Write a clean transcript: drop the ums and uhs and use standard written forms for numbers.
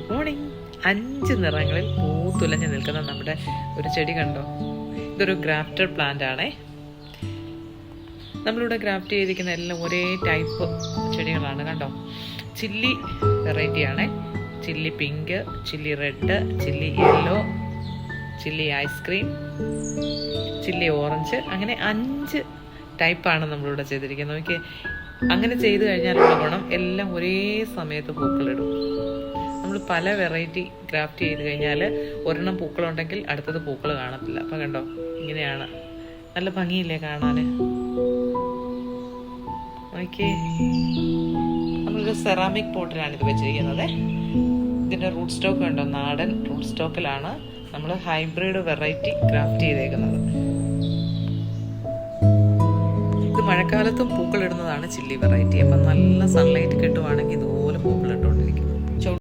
Good morning. 5 നിറങ്ങളിൽ പൂത്തുലഞ്ഞ് നിൽക്കുന്ന നമ്മുടെ ഒരു ചെടി കണ്ടോ? ഇതൊരു ഗ്രാഫ്റ്റഡ് പ്ലാന്റ് ആണേ. നമ്മളിവിടെ ഗ്രാഫ്റ്റ് ചെയ്തിരിക്കുന്ന എല്ലാം ഒരേ ടൈപ്പ് ചെടികളാണ് കണ്ടോ. ചില്ലി വെറൈറ്റി ആണേ. Chilli pink, chilli red, chilli yellow, chilli ice cream, chilli orange, അങ്ങനെ 5 ടൈപ്പാണ് നമ്മളിവിടെ ചെയ്തിരിക്കുന്നത്. നോക്കി, അങ്ങനെ ചെയ്തു കഴിഞ്ഞാലുള്ള ഗുണം എല്ലാം ഒരേ സമയത്ത് പൂക്കളിടും. നമ്മൾ പല വെറൈറ്റി ഗ്രാഫ്റ്റ് ചെയ്ത് കഴിഞ്ഞാൽ ഒരെണ്ണം പൂക്കളുണ്ടെങ്കിൽ അടുത്തത് പൂക്കൾ കാണത്തില്ല. അപ്പം കണ്ടോ, ഇങ്ങനെയാണ്. നല്ല ഭംഗിയില്ലേ കാണാൻ? ഓക്കെ, നമ്മളൊരു സെറാമിക് പോട്ടിലാണ് ഇത് വെച്ചിരിക്കുന്നത്. ഇതിൻ്റെ റൂട്ട് സ്റ്റോക്ക് കണ്ടോ, നാടൻ റൂട്ട് സ്റ്റോക്കിലാണ് നമ്മൾ ഹൈബ്രിഡ് വെറൈറ്റി ഗ്രാഫ്റ്റ് ചെയ്തേക്കുന്നത്. ഇത് മഴക്കാലത്തും പൂക്കളിടുന്നതാണ് ചില്ലി വെറൈറ്റി. അപ്പം നല്ല സൺലൈറ്റ് കിട്ടുവാണെങ്കിൽ ഇതുപോലെ പൂക്കളിടും.